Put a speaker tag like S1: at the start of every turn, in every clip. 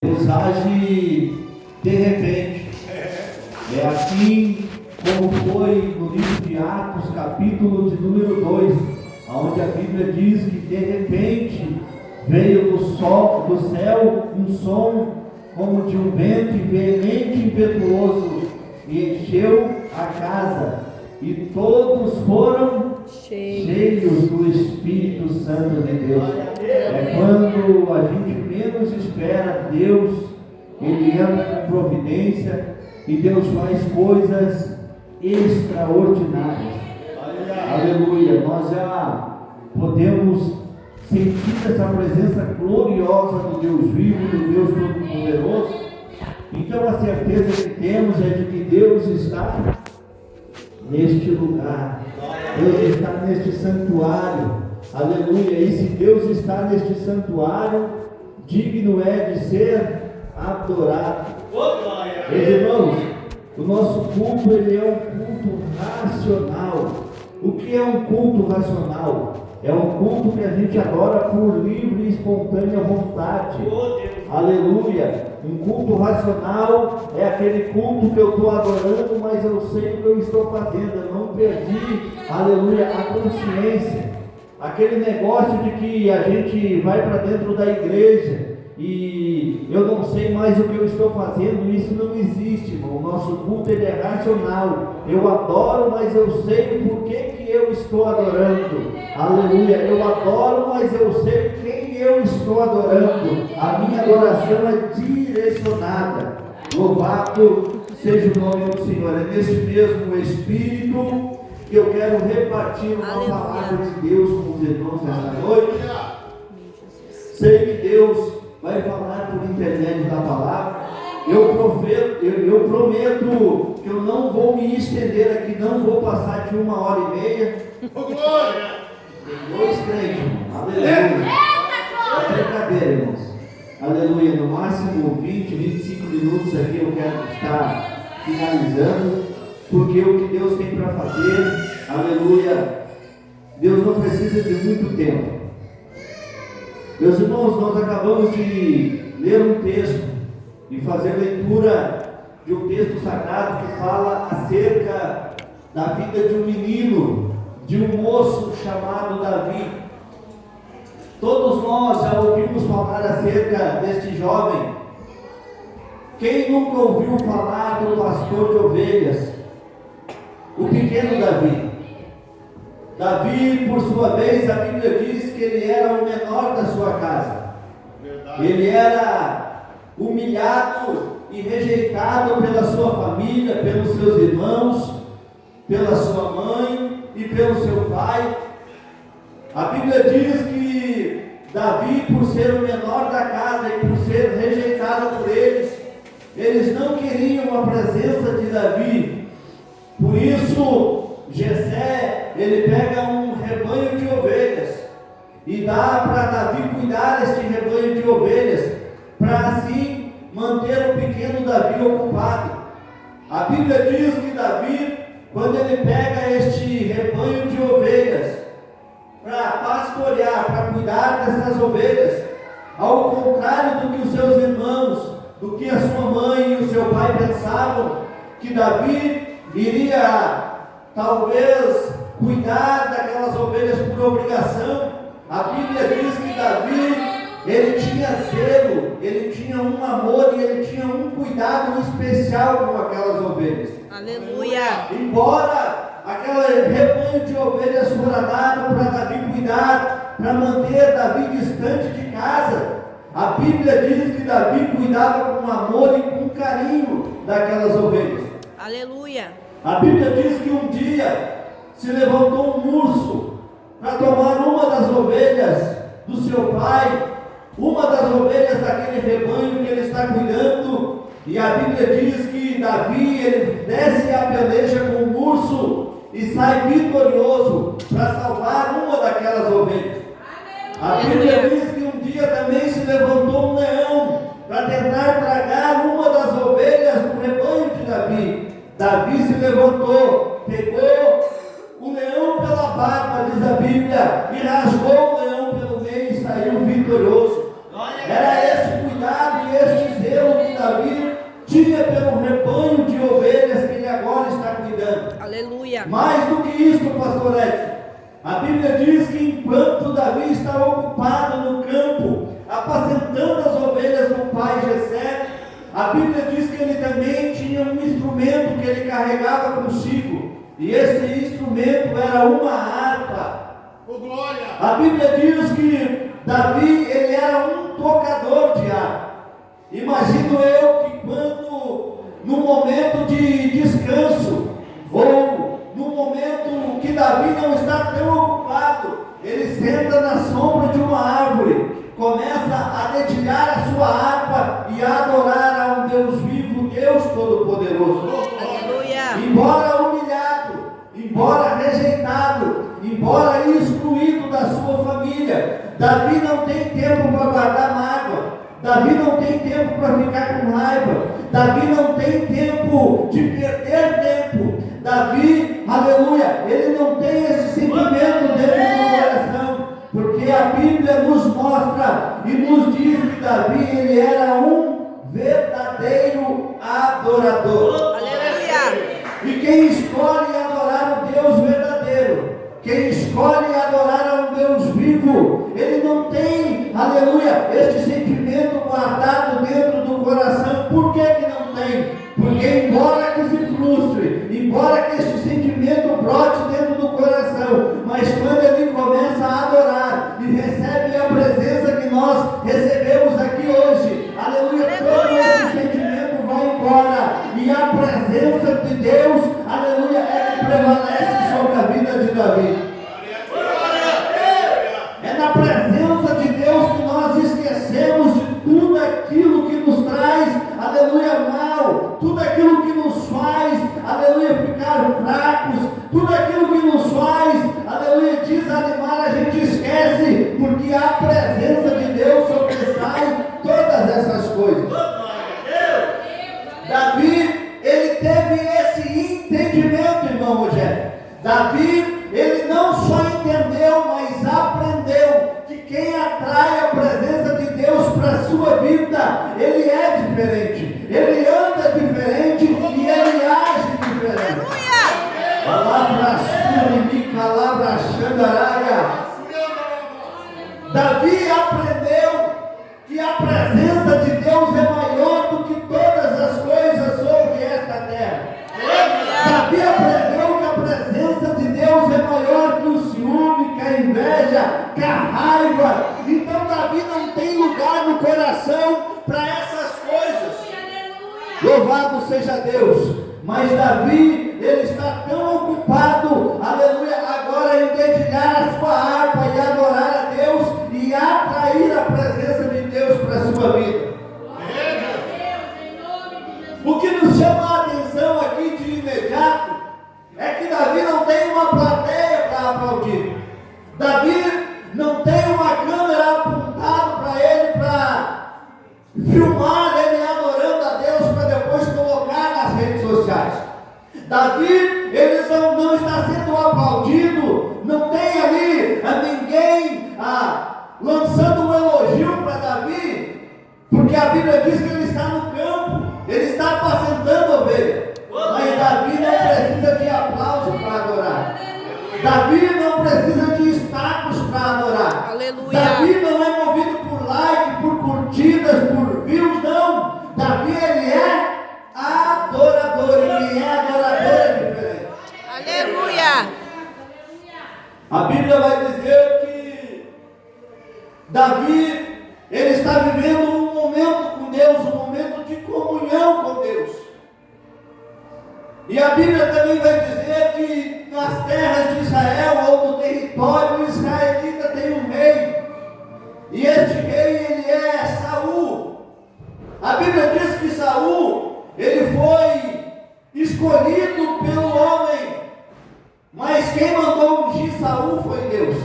S1: Deus age de repente. É assim como foi no livro de Atos, capítulo de número 2, onde a Bíblia diz que de repente veio do céu um som como de um vento veemente e impetuoso e encheu a casa, e todos foram cheios do Espírito Santo de Deus. É quando a gente menos espera, Deus, Ele entra com providência e Deus faz coisas extraordinárias. Aleluia. Nós já podemos sentir essa presença gloriosa do Deus vivo, do Deus Todo-Poderoso. Então a certeza que temos é de que Deus está neste lugar, Deus está neste santuário. Aleluia. E se Deus está neste santuário, digno é de ser adorado. Meus irmãos, o nosso culto, ele é um culto racional. O que é um culto racional? É um culto que a gente adora por livre e espontânea vontade. Aleluia. Um culto racional é aquele culto que eu estou adorando, mas eu sei o que eu estou fazendo. Eu não perdi, aleluia, a consciência. Aquele negócio de que a gente vai para dentro da igreja e eu não sei mais o que eu estou fazendo, isso não existe, irmão. O nosso culto, ele é racional. Eu adoro, mas eu sei por que eu estou adorando. Aleluia. Eu adoro, mas eu sei quem eu estou adorando. A minha adoração é direcionada. Louvado seja o nome do Senhor. É nesse mesmo Espírito que eu quero repartir uma palavra de Deus com os irmãos nesta noite. Sei que Deus vai falar por intermédio da palavra. Eu prometo que eu não vou me estender aqui, não vou passar de 1h30. Tem dois crentes, irmão. Aleluia. É brincadeira, irmãos. Aleluia. No máximo 20, 25 minutos aqui eu quero estar finalizando, porque o que Deus tem para fazer, aleluia, Deus não precisa de muito tempo. Meus irmãos, nós acabamos de ler um texto e fazer leitura de um texto sagrado que fala acerca da vida de um menino, de um moço chamado Davi. Todos nós já ouvimos falar acerca deste jovem. Quem nunca ouviu falar do pastor de ovelhas? O pequeno Davi. Davi, por sua vez, a Bíblia diz que ele era o menor da sua casa. Ele era humilhado e rejeitado pela sua família, pelos seus irmãos, pela sua mãe e pelo seu pai. A Bíblia diz que Davi, por ser o menor da casa e por ser rejeitado por eles não queriam a presença de Davi. Por isso, Jessé, ele pega um rebanho de ovelhas e dá para Davi cuidar deste rebanho de ovelhas, para assim manter o pequeno Davi ocupado. A Bíblia diz que Davi, quando ele pega este rebanho de ovelhas para pastorear, para cuidar dessas ovelhas, ao contrário do que os seus irmãos, do que a sua mãe e o seu pai pensavam, que Davi iria talvez cuidar daquelas ovelhas por obrigação, a Bíblia diz que Davi, ele tinha zelo, ele tinha um amor e ele tinha um cuidado especial com aquelas ovelhas. Aleluia! Embora aquele rebanho de ovelhas fora dado para Davi cuidar, para manter Davi distante de casa, a Bíblia diz que Davi cuidava com amor e com carinho daquelas ovelhas. Aleluia! A Bíblia diz que um dia se levantou um urso para tomar uma das ovelhas do seu pai, uma das ovelhas daquele rebanho que ele está cuidando, e a Bíblia diz que Davi, ele desce a peleja com o urso e sai vitorioso para salvar uma daquelas ovelhas. A Bíblia diz que um dia também se levantou um leão para tentar tragar uma das ovelhas do rebanho de Davi. Davi se levantou, pegou o leão pela barba, diz a Bíblia, e rasgou o leão pelo meio e saiu vitorioso. Era este cuidado e este dia pelo rebanho de ovelhas que ele agora está cuidando.
S2: Aleluia.
S1: Mais do que isso, pastor Edson, a Bíblia diz que enquanto Davi estava ocupado no campo, apacentando as ovelhas do pai Jessé, a Bíblia diz que ele também tinha um instrumento que ele carregava consigo, e esse instrumento era uma harpa.
S3: Oh, glória!
S1: A Bíblia diz que Davi, ele era um tocador de harpa. Imagino eu que quando, no momento de descanso, ou no momento que Davi não está tão ocupado, ele senta na sombra de uma árvore, começa a dedilhar a sua harpa e a adorar a um Deus vivo, Deus Todo-Poderoso.
S2: Aleluia.
S1: Embora humilhado, embora rejeitado, embora excluído da sua família, Davi não tem tempo para guardar mágoa. Davi não tem tempo para ficar com raiva. Davi não tem tempo de perder tempo. Davi, aleluia, ele não tem esse sentimento dentro do coração, porque a Bíblia nos mostra e nos diz que Davi, ele era um verdadeiro adorador.
S2: Aleluia.
S1: E quem escolhe adorar o Deus verdadeiro, quem escolhe adorar a um Deus vivo, ele não tem, aleluia, este sentimento guardado dentro do coração. Por que que não tem? Porque embora que se frustre, embora que este sentimento brote dentro do coração, mas quando ele começa a adorar e recebe a presença que nós recebemos aqui hoje, aleluia, todo esse sentimento vai embora, e a presença de Deus, aleluia, é que prevalece sobre a vida de Davi. É na presença de Deus que nós esquecemos de tudo aquilo que nos traz, aleluia, mal, tudo aquilo que nos faz, aleluia, ficar fracos, tudo aquilo que nos faz, aleluia, desanimar, a gente esquece, porque a presença de Deus sobressai todas essas coisas. Davi, ele teve esse entendimento, irmão Rogério. Davi, ele não só entendeu, mas aprendeu que quem atrai a presença de Deus para a sua vida, ele é diferente, ele anda diferente e ele age diferente. Palavra surimi, palavra xandaraia. Davi aprendeu que a presença de Deus é maior do que todas as coisas sobre esta terra. Davi aprendeu que a presença de Deus é maior que o ciúme, que a inveja, que a raiva. Então Davi não tem lugar no coração para essas coisas. Louvado seja Deus. Mas Davi, ele está tão ocupado, aleluia, agora em dedilhar a sua harpa e adorar a Deus e atrair a presença de Deus para a sua vida. O que nos chama a atenção aqui de imediato é que Davi não tem uma plateia para aplaudir. Davi não tem uma câmera apontada para ele, para filmar ele adorando a Deus, para depois colocar nas redes sociais. Davi, ele não está sendo aplaudido, não tem ali ninguém lançando um elogio para Davi, porque a Bíblia diz que ele está no campo, ele está apacentando a ovelha. Mas Davi não precisa de aplauso para adorar. Davi não precisa de status para adorar.
S2: Aleluia.
S1: Davi não é movido por like, por curtidas, por views, não. Davi, ele é adorador, ele é adorador diferente.
S2: Aleluia.
S1: A Bíblia vai dizer que Davi, ele está vivendo um momento com Deus, um momento de comunhão com Deus. E a Bíblia também vai dizer que nas terras de Israel, ou no território israelita, tem um rei. E este rei, ele é Saul. A Bíblia diz que Saul, ele foi escolhido pelo homem, mas quem mandou ungir Saul foi Deus.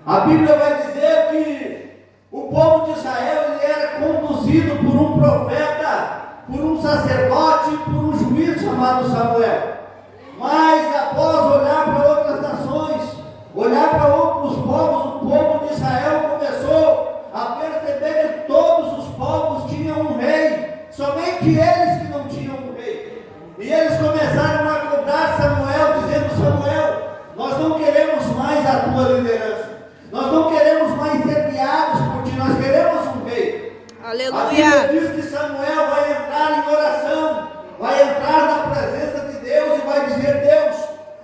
S1: A Bíblia vai dizer que o povo de Israel, ele era conduzido por um profeta, por um sacerdote, por um juiz chamado Samuel. Mas após olhar para outras nações, olhar para outros povos, o povo de Israel começou a perceber que todos os povos tinham um rei, somente eles que
S2: Aleluia.
S1: Bíblia diz que Samuel vai entrar em oração, vai entrar na presença de Deus e vai dizer: Deus,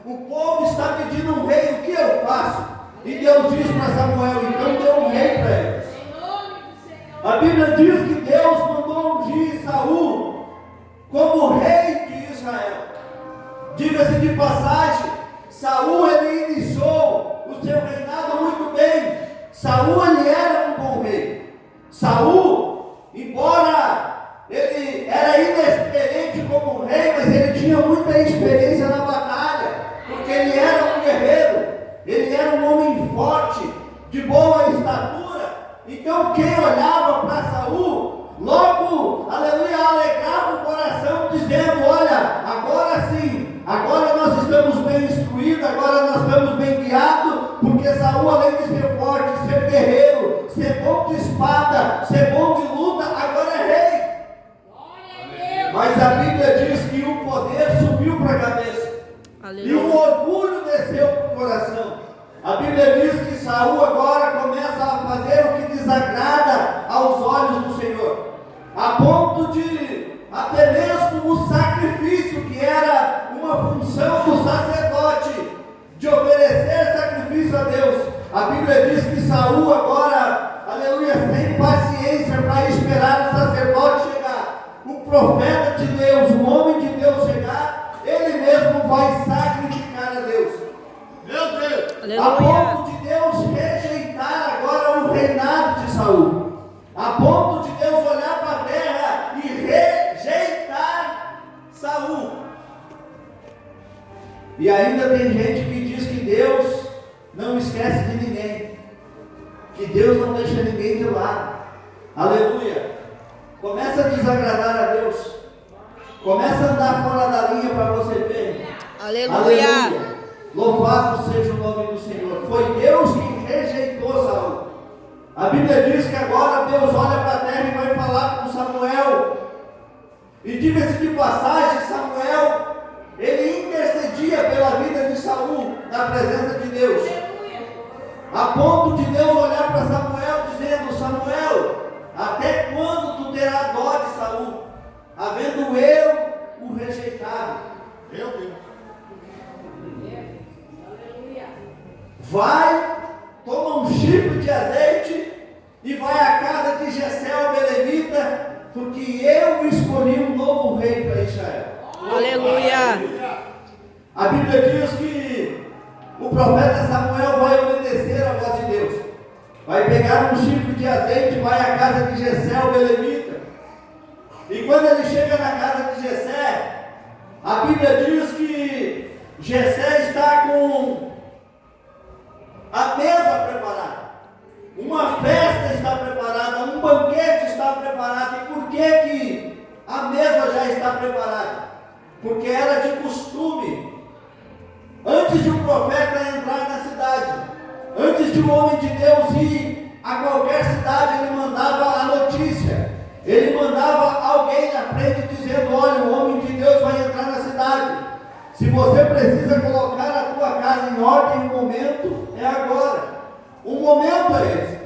S1: o povo está pedindo um rei, o que eu faço? E Deus diz para Samuel: então dê um rei para eles. A Bíblia diz que Deus mandou ungir Saul como rei de Israel. Diga-se de passagem, Saul ele iniciou o seu reinado muito bem. Saul ele era um bom rei. Saul, embora ele era inexperiente como rei, mas ele tinha muita experiência na batalha, porque ele era um guerreiro, ele era um homem forte, de boa estatura. Então quem olhava para Saul, logo, aleluia, alegrava o coração, dizendo: olha, agora sim, agora nós estamos bem instruídos, agora nós estamos bem guiados, porque Saul, além de ser forte, ser guerreiro, ser bom de espada, ser bom de luta, agora é rei. Mas a Bíblia diz que o poder subiu para a cabeça.
S2: Aleluia.
S1: E o orgulho desceu para o coração. A Bíblia diz que Saul agora começa a fazer o que desagrada aos olhos do Senhor, a ponto de até mesmo o sacrifício, que era uma função do sacerdote, de oferecer sacrifício a Deus. A Bíblia diz que Saul agora, aleluia, tem paciência para esperar o sacerdote chegar, o profeta de Deus, o homem de Deus chegar, ele mesmo vai sacrificar a Deus. Meu Deus!
S2: Aleluia.
S1: A ponto de Deus rejeitar agora o reinado de Saul, a ponto de Deus olhar para a terra e rejeitar Saul. E ainda tem gente que diz que Deus não esquece de ninguém, que Deus não deixa ninguém de lado. Aleluia! Começa a desagradar a Deus, começa a andar fora da linha para você ver.
S2: Aleluia.
S1: Louvado seja o nome do Senhor. Foi Deus quem rejeitou Saul. A Bíblia diz que agora Deus olha para a terra e vai falar com Samuel. E diga-se de passagem, Samuel, ele intercedia pela vida de Saul na presença de Deus, a ponto de Deus olhar para Samuel dizendo: Samuel, até quando tu terás dó de Saul, havendo eu o rejeitado? Meu Deus. Vai, toma um chifre de azeite e vai à casa de Jessé o belemita, porque eu escolhi um novo rei para Israel.
S2: Aleluia.
S1: A Bíblia diz que o profeta Samuel vai obedecer a voz de Deus, vai pegar um chifre de azeite, vai à casa de Jessé o belemita, e quando ele chega na casa de Jessé, a Bíblia diz que Jessé está com a mesa preparada, uma festa está preparada, um banquete está preparado. E por que a mesa já está preparada? Porque era de costume, antes de um profeta entrar na cidade, antes de um homem de Deus ir a qualquer cidade, ele mandava a notícia, ele mandava alguém na frente dizendo: olha, o homem de Deus vai entrar na cidade. Se você precisa colocar a tua casa em ordem, o momento é agora. O momento é esse.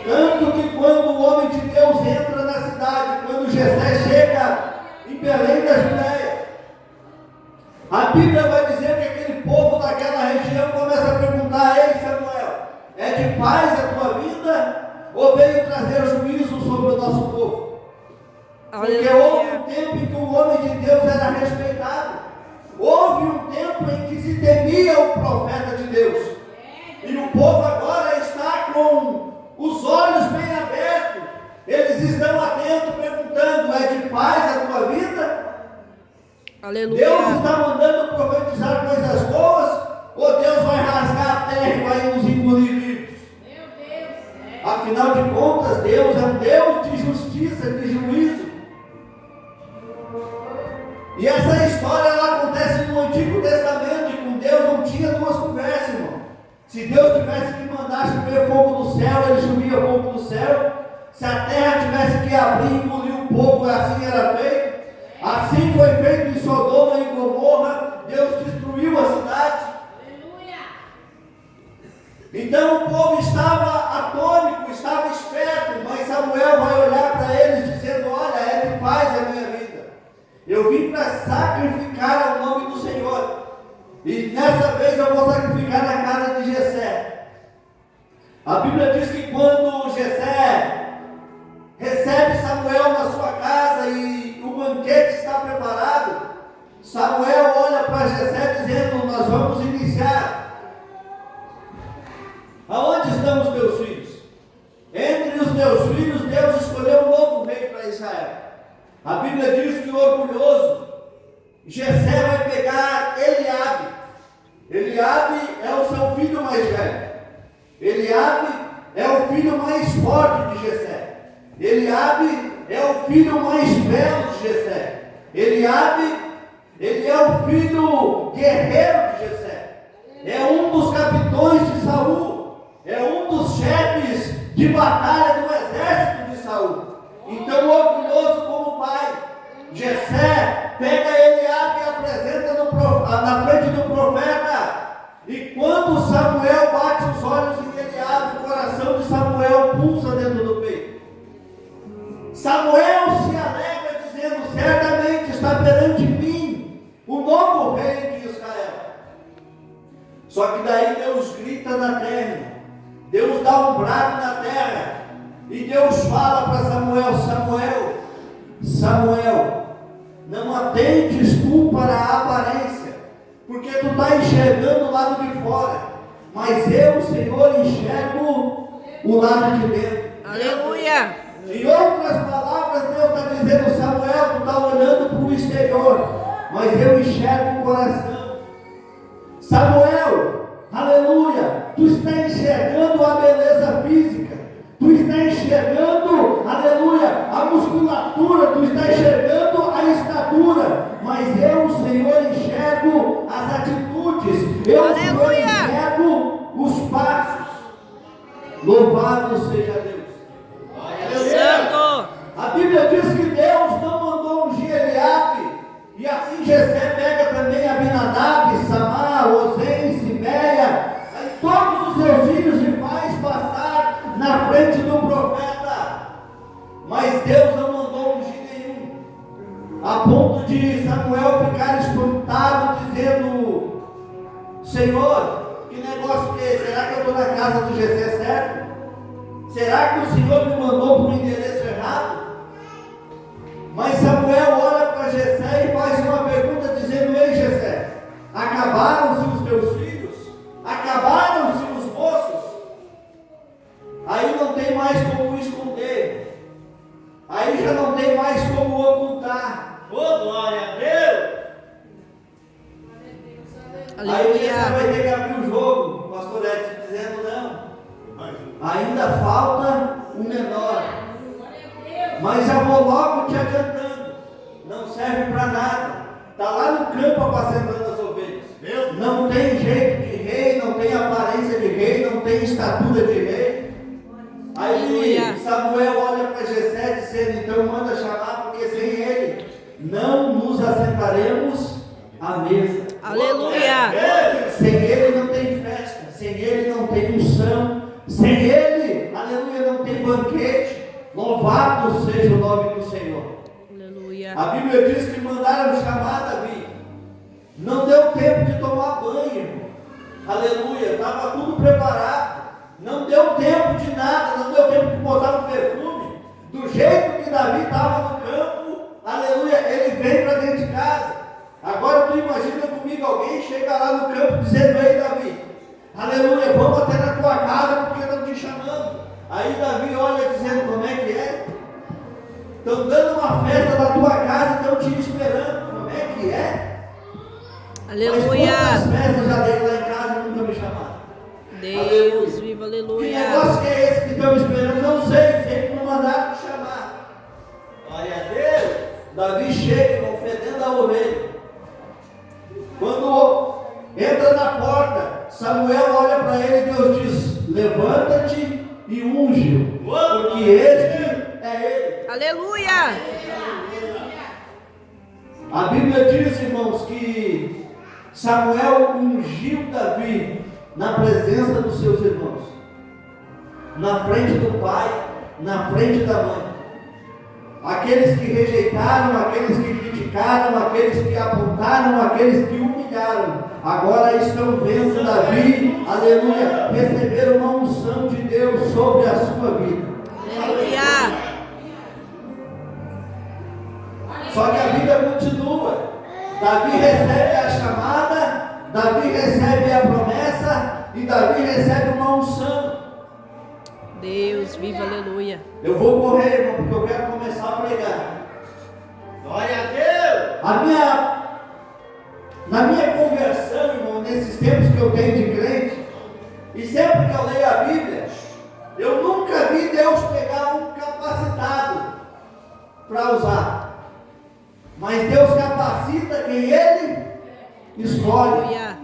S1: Tanto que quando o homem de Deus entra na cidade, quando Jessé chega em Belém da Judéia, a Bíblia vai dizer que aquele povo daquela região começa a perguntar: ei Samuel, é de paz a tua vinda ou veio trazer juízo sobre o nosso povo? Porque houve um tempo em que o homem de Deus era respeitado. Houve um tempo em que se temia o profeta de Deus, e o povo agora está com os olhos bem abertos, eles estão atentos, perguntando: é de paz a tua vida? Aleluia. Deus está mandando profetizar coisas boas, ou Deus vai rasgar a terra e vai nos engolir vivos? Meu Deus. Afinal de contas, Deus é um Deus de justiça, de juízo. E essa história ela acontece no Antigo Testamento, e com Deus não tinha duas conversas, irmão. Se Deus tivesse que mandar chover fogo do céu, ele chovia fogo do céu. Se a terra tivesse que abrir e engolir o povo, assim era feito. Assim foi feito em Sodoma e Gomorra. Deus destruiu a cidade. Então o povo estava atônico, estava esperto, mas Samuel vai olhar para eles e vim para sacrificar ao nome do Senhor. E nessa vez eu vou sacrificar na casa de Jessé. A Bíblia diz que quando Jessé recebe Samuel na sua casa e o banquete está preparado, Samuel olha para Jessé dizendo: nós vamos iniciar. Aonde estão os teus filhos? Entre os teus filhos, Deus escolheu um novo rei para Israel. A Bíblia diz que o orgulhoso Jessé vai pegar Eliabe. Eliabe é o seu filho mais velho. Eliabe é o filho mais forte de Jessé. Eliabe é o filho mais belo de Jessé. Eliabe, ele é o filho guerreiro de Jessé. É um dos capitões de Saul. É um dos chefes de batalha do exército de Saul. Então, orgulhoso como pai, Jessé pega Eliabe e apresenta na frente do profeta. E quando Samuel bate os olhos em Eliabe, o coração de Samuel pulsa dentro do peito. Samuel se alegra dizendo: certamente está perante mim o novo rei de Israel. Só que daí Deus grita na terra, Deus dá um brado na terra, e Deus fala para Samuel: Samuel, Samuel, não atentes tu para a aparência, porque tu está enxergando o lado de fora, mas eu, Senhor, enxergo o lado de dentro.
S2: Aleluia.
S1: Em outras palavras, Deus está dizendo: Samuel, tu está olhando para o exterior, mas eu enxergo o coração. Samuel, aleluia, tu está enxergando a beleza física, tu está enxergando, aleluia, a musculatura, tu está enxergando a estatura, mas eu, Senhor, enxergo as atitudes, eu, Senhor, enxergo os passos. Louvado seja Deus.
S2: Santo.
S1: A Bíblia diz que Deus não mandou ungir Eliabe, e assim Jessé pega também Abinadab, Samar, Osém, Simeia, todos os seus filhos e faz passar na frente do profeta. Mas Deus não mandou ungir nenhum, a ponto de Samuel ficar espantado, dizendo: Senhor, que negócio que é esse? Será que eu estou na casa do Jessé certo? Será que o Senhor me mandou para o endereço errado? Mas Samuel olha para Jessé e faz uma pergunta dizendo: ei Jessé, acabaram-se os teus filhos? Acabaram-se os moços? Aí não tem mais como esconder, aí já não tem mais como ocultar. Oh, glória a Deus! Aí Jessé vai ter que abrir o jogo, pastor Edson, dizendo: não, ainda falta um menor, mas já vou logo te adiantando, não serve para nada, está lá no campo apacentando as ovelhas, não tem jeito de rei, não tem aparência de rei, não tem estatura de rei. Aí Samuel olha para Jessé dizendo: então manda chamar, porque sem ele não nos assentaremos à mesa.
S2: Aleluia.
S1: Sem ele não tem festa, sem ele não tem unção, sem ele, aleluia, não tem banquete. Louvado seja o nome do Senhor.
S2: Aleluia.
S1: A Bíblia diz que mandaram chamar Davi, não deu tempo de tomar banho, aleluia, estava tudo preparado, não deu tempo de nada, não deu tempo de botar um perfume. Do jeito que Davi estava no campo, aleluia, ele vem para dentro de casa. Agora tu imagina comigo, alguém chega lá no campo dizendo: ei Davi, aleluia, vamos até na tua casa porque estão te chamando. Aí Davi olha dizendo: como é que é? Estão dando uma festa na tua casa, estão te esperando, como é que é?
S2: Aleluia.
S1: Mas quantas festas já dei lá em casa e nunca me chamaram?
S2: Deus viva,
S1: Que
S2: aleluia.
S1: negócio que é esse que estão esperando? Não sei, sei que não mandaram me chamar. Glória a Deus. Davi chega ofendendo a ovelha. Quando entra na porta, Samuel olha para ele e Deus diz: levanta-te e unge, porque este é ele.
S2: Aleluia.
S1: A Bíblia diz, irmãos, que Samuel ungiu Davi na presença dos seus irmãos, na frente do pai, na frente da mãe. aqueles que rejeitaram, aqueles que criticaram, aqueles que apontaram, aqueles que humilharam, agora estão vendo Davi, aleluia, receber uma unção de Deus sobre a sua vida.
S2: Aleluia.
S1: Só que a vida continua. Davi recebe a chamada, Davi recebe a promessa e Davi recebe uma unção.
S2: Deus, viva, aleluia.
S1: Eu vou correr, irmão, porque eu quero começar a pregar.
S3: Glória a Deus!
S1: Na minha conversão, irmão, nesses tempos que eu tenho de crente, e sempre que eu leio a Bíblia, eu nunca vi Deus pegar um capacitado para usar. Mas Deus capacita quem Ele escolhe.
S2: Aleluia.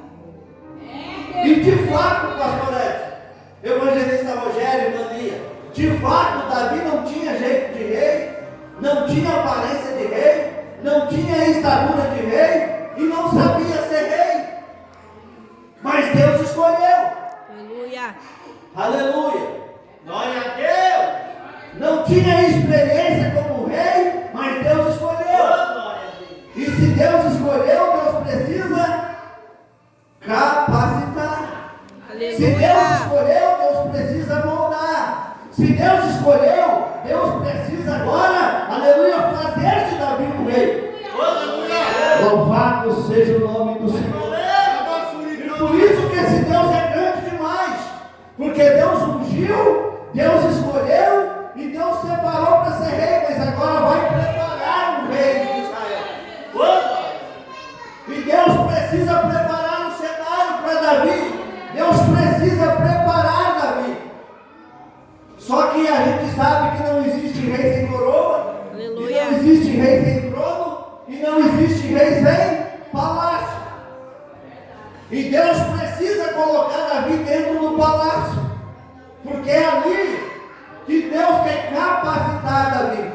S1: E de fato, pastorete, evangelista Rogério, Mania, de fato Davi não tinha jeito de rei, não tinha aparência de rei, não tinha estatura de rei e não sabia ser rei. Mas Deus escolheu.
S2: Aleluia.
S1: Aleluia.
S3: Glória a Deus!
S1: Não tinha experiência como rei, mas Deus escolheu. E se Deus escolheu, Deus precisa capacitar.
S2: Aleluia.
S1: Se Deus escolheu, Deus precisa moldar. Se Deus escolheu, Deus precisa agora, aleluia, fazer de Davi um rei. Louvado seja o nome do Senhor. E por isso que esse Deus é grande demais. Porque Deus ungiu, Deus escolheu e Deus separou para ser rei, mas agora vai preparar um rei de Israel. E Deus precisa preparar um cenário para Davi. Deus precisa preparar Davi. Só que a gente sabe que não existe rei sem coroa.
S2: Aleluia.
S1: E não existe rei sem trono. E não existe rei sem palácio. E Deus precisa colocar Davi dentro do palácio. Porque é ali que Deus quer capacitar Davi.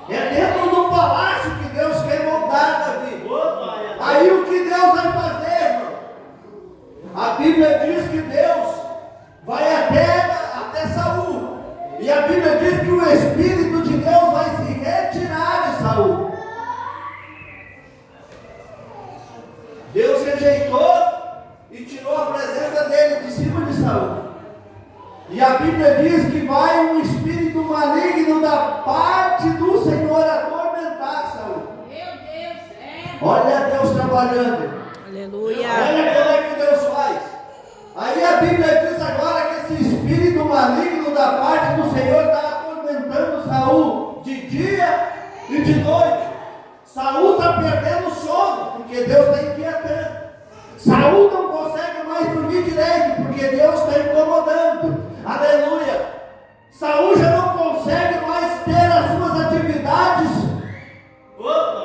S1: É dentro do palácio que Deus quer moldar Davi. Aí o que Deus vai fazer, irmão? A Bíblia diz que Deus vai até Saul. E a Bíblia diz que o Espírito de Deus vai se retirar de Saul. Deus rejeitou e tirou a presença dele de cima de Saul. E a Bíblia diz que vai um espírito maligno da parte do Senhor atormentar Saul. Olha Deus trabalhando.
S2: Aleluia.
S1: Olha como é que Deus faz. Aí a Bíblia diz agora que esse espírito maligno da parte do Senhor está atormentando Saul de dia e de noite. Saul está perdendo o sono, porque Deus está inquietando. Saul não consegue mais dormir direito, porque Deus está incomodando. Aleluia. Saul já não consegue mais ter as suas atividades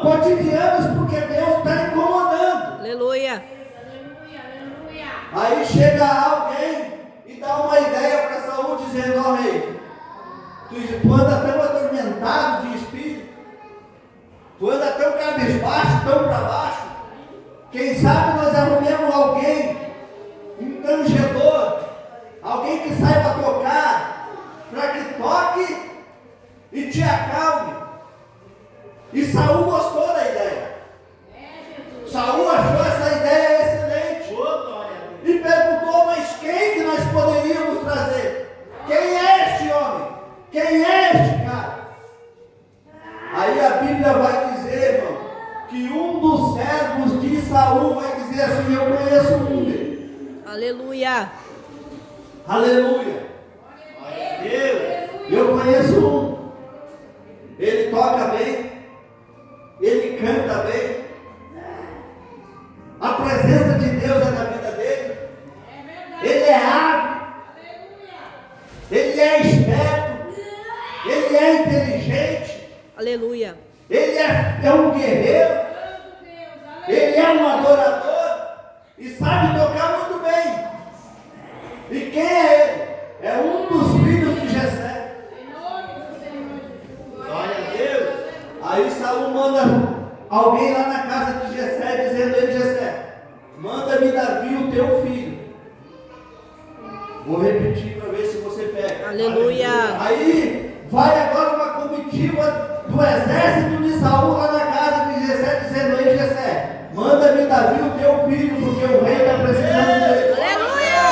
S1: cotidianas, porque Deus está incomodando.
S2: Aleluia.
S1: Aí chega alguém e dá uma ideia para Saul, dizendo: ó rei, tu anda tão atormentado de espírito, tu anda tão cabisbaixo, tão para baixo. Quem sabe nós arrumemos alguém, um tangedor, alguém que saiba tocar, para que toque e te acalme. E Saul gostou da ideia. Saul achou essa ideia excelente. E perguntou: mas quem que nós poderíamos trazer? Quem é este homem? Quem é este cara? Aí a Bíblia vai dizer, irmão, que um dos servos de Saul vai dizer assim: eu conheço um dele.
S2: Aleluia.
S1: Aleluia. Eu conheço um. Ele toca bem, ele canta bem, a presença de Deus é na vida dele, ele é hábil, ele é esperto, ele é inteligente,
S2: Aleluia.
S1: ele é um guerreiro, ele é um adorador e sabe tocar muito bem. E quem é ele? É um dos filhos de Jessé.
S3: Glória a Deus!
S1: Aí Saul manda alguém lá na casa de Jessé, dizendo: ei Jessé, manda-me Davi, o teu filho. Vou repetir para ver se você pega.
S2: Aleluia.
S1: Aí vai agora uma comitiva do exército de Saul lá na casa de Jessé, dizendo: ei, Jessé, manda-me Davi, o teu filho, porque o rei está precisando dele.
S2: Aleluia!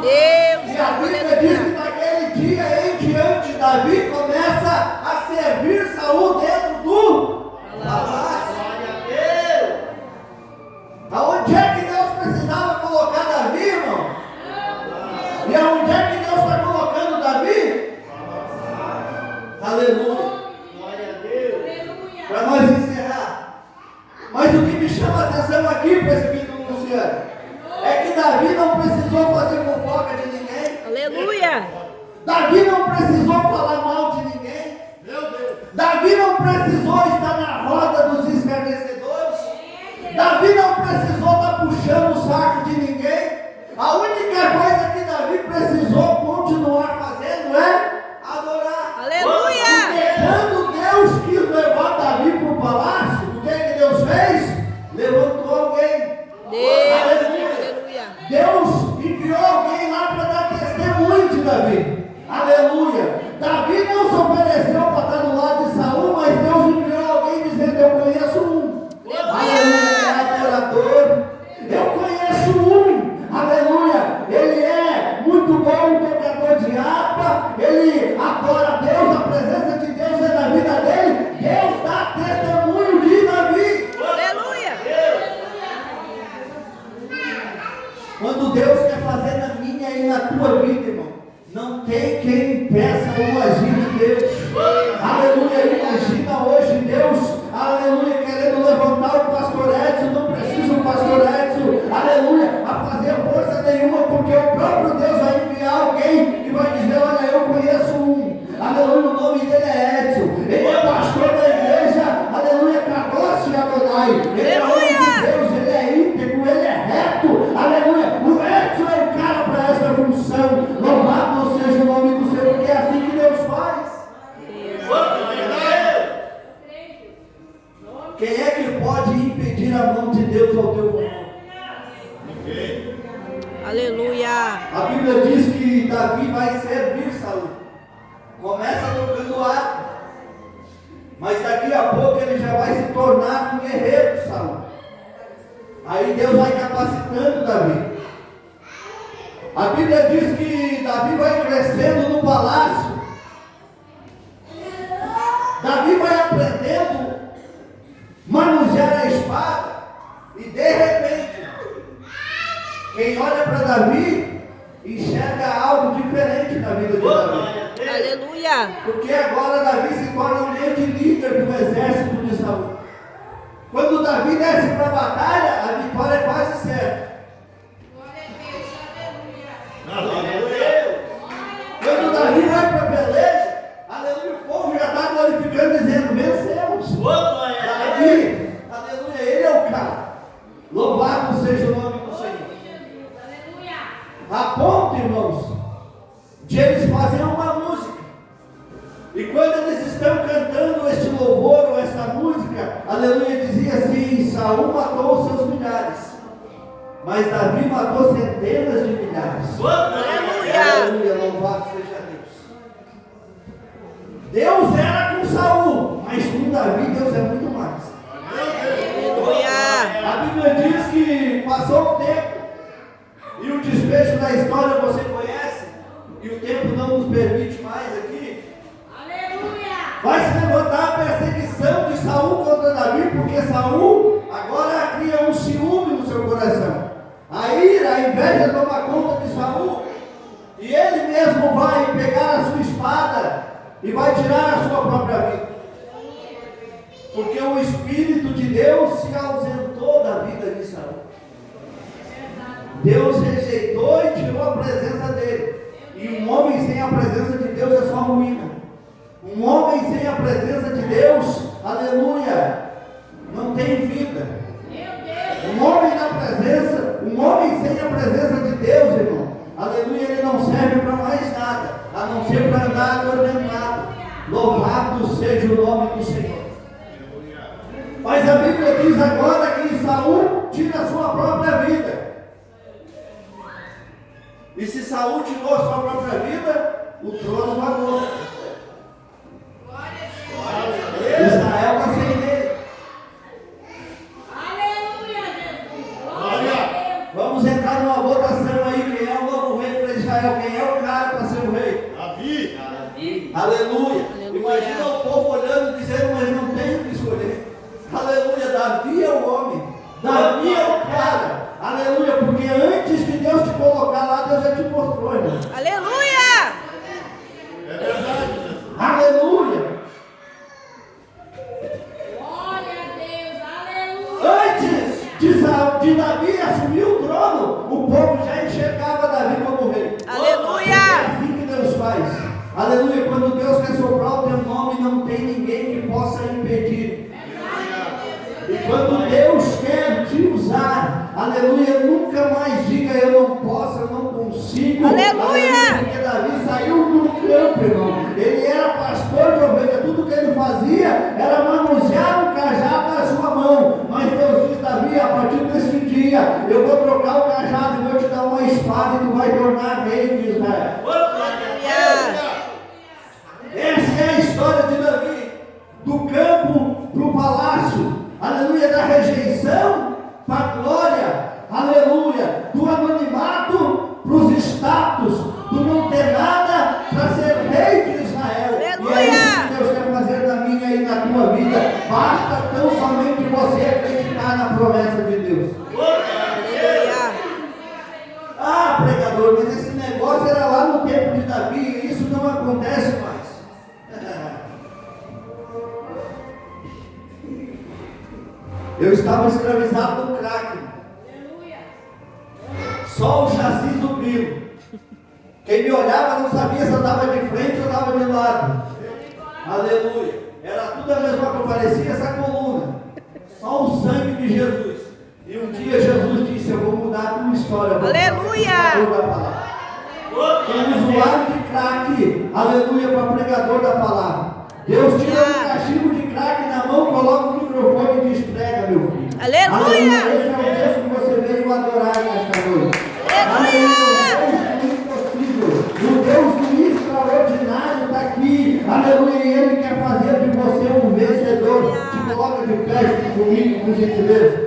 S2: Deus,
S1: E a Bíblia diz que naquele dia em diante, Davi começa a servir Saul dentro do palácio.
S3: Glória a Deus.
S1: Aonde é que Deus precisava colocar Davi, irmão? E aonde é que Deus está colocando Davi? Aleluia.
S3: Glória a Deus.
S1: Para nós encerrar. Mas o que me chama a atenção aqui, presbítero Luciano, é que Davi não precisou fazer fofoca de ninguém.
S2: aleluia!
S1: Davi não precisou falar mal de ninguém.
S3: Meu Deus.
S1: Davi não precisou estar na roda dos escarnecedores. Davi não precisou estar puxando o saco de ninguém. A única coisa que Davi precisou continuar fazendo é adorar.
S2: Aleluia!
S1: Porque quando Deus quis levar Davi para o palácio, o que Deus fez? Levantou alguém.
S2: Deus,
S1: Aleluia.
S2: aleluia!
S1: Deus enviou alguém lá para dar testemunho de Davi. Aleluia. Davi não se ofereceu para estar do lado de Saul, mas Deus enviou alguém dizendo: eu conheço um. Aleluia. Ele é adorador. Eu conheço um. Aleluia. Ele é muito bom tocador de harpa. Ele adora a Deus. A presença de Deus é na vida dele. Deus dá testemunho de Davi.
S2: Aleluia!
S1: Quando Deus quer fazer na minha e na tua vida, irmão, não tem quem impeça o agir de Deus. Aleluia. Imagina hoje Deus, aleluia, querendo levantar o pastor Edson. Não precisa o pastor Edson, aleluia, a fazer força nenhuma, porque o próprio Deus vai enviar alguém e vai dizer: olha, eu conheço um. Aleluia, o nome dele é Edson. Ele é pastor da igreja, aleluia, Kadosh Adonai. Ele é homem de Deus, ele é íntegro, ele é reto. Aleluia. O Edson é o cara para essa função. Louvado seja o nome do Senhor, porque é assim que Deus faz.
S3: Glória a Deus.
S1: Quem é que pode impedir a mão de Deus ao teu favor?
S2: Aleluia!
S1: A Bíblia diz que Davi vai servir Saul. Começa tocando harpa, mas daqui a pouco ele já vai se tornar um guerreiro de Saul. Aí Deus vai capacitando Davi. A Bíblia diz que Davi vai crescendo no palácio. Davi vai aprendendo a manusear a espada. E de repente, quem olha para Davi enxerga algo diferente na vida de Davi.
S3: Glória a Deus.
S2: Aleluia!
S1: Porque agora Davi se torna um grande líder do exército de Saul. Quando Davi desce para a batalha, a vitória é quase certa.
S3: Glória a Deus.
S1: Quando Davi vai para a peleja, aleluia, o povo já está glorificando, dizendo: vencemos.
S3: Glória a Deus.
S1: Davi, aleluia, ele é o cara. Louvado seja o nome do Senhor. A ponto, irmãos, de eles fazerem uma música. E quando eles estão cantando este louvor ou esta música, aleluia, dizia assim: Saul matou os seus milhares, mas Davi matou centenas de milhares. Aleluia, louvado seja Deus. Deus era com Saul, mas com Davi Deus é muito mais.
S2: Aleluia!
S1: A Bíblia diz que passou o tempo e o desfecho da história você conhece, e o tempo não nos permite mais aqui. Vai se levantar a perseguição de Saul contra Davi, porque Saul agora cria um ciúme no seu coração. A ira, a inveja toma conta de Saul, e ele mesmo vai pegar a sua espada e vai tirar a sua própria vida. Porque o Espírito de Deus se ausentou da vida de Saul. Deus rejeitou e tirou a presença dele. E um homem sem a presença de Deus é só ruína. Um homem sem a presença de Deus, aleluia, não tem vida. Um homem sem a presença de Deus, irmão, aleluia, ele não serve para mais nada, a não ser para andar atormentado. Louvado seja o nome do Senhor. Mas a Bíblia diz agora que Saul tira a sua própria vida. E se Saul tirou a sua própria vida, o trono vagou. de Davi assumir o trono, o povo já enxergava Davi como rei. É
S2: Aleluia.
S1: assim que Deus faz. Aleluia. Quando Deus quer soprar o teu nome, não tem ninguém que possa impedir. E quando Deus quer te usar, aleluia, nunca mais diga eu não posso, eu não consigo.
S2: Aleluia.
S1: Porque Davi saiu do campo, irmão. Ele era pastor de ovelha, tudo que ele fazia era manusear o cajado na sua mão. Mas Deus diz, Davi, a partir desse dia, eu vou trocar o cajado e vou te dar uma espada e tu vai tornar rei de Israel. Essa é a história de Davi, do campo para o palácio. Aleluia, da rejeição para a glória, aleluia, do anonimato para os status, do não ter nada para ser rei de Israel.
S2: Aleluia.
S1: E é isso que Deus quer fazer na minha e na tua vida. Basta tão somente você acreditar na promessa de Deus.
S2: Aleluia.
S1: Ah, pregador, mas esse negócio era lá no tempo de Davi e isso não acontece mais. Eu estava escravizado no crack. Só o chassi subiu. Quem me olhava não sabia se eu estava de frente ou estava de lado. Aleluia. Era tudo a mesma coisa, parecia essa coluna. Só o sangue de Jesus. E um dia Jesus disse, eu vou mudar a tua história.
S2: Aleluia.
S1: Um usuário de crack, aleluia, para pregador da palavra. Deus tira um cachimbo de crack na mão, coloca o microfone e diz, prega, meu filho.
S2: Aleluia.
S1: Esse é o Deus que você veio adorar nesta noite.
S2: Aleluia.
S1: O Deus do extraordinário está aqui. Aleluia. E Ele quer fazer de você um vencedor. Te coloca de pé comigo, por gentileza.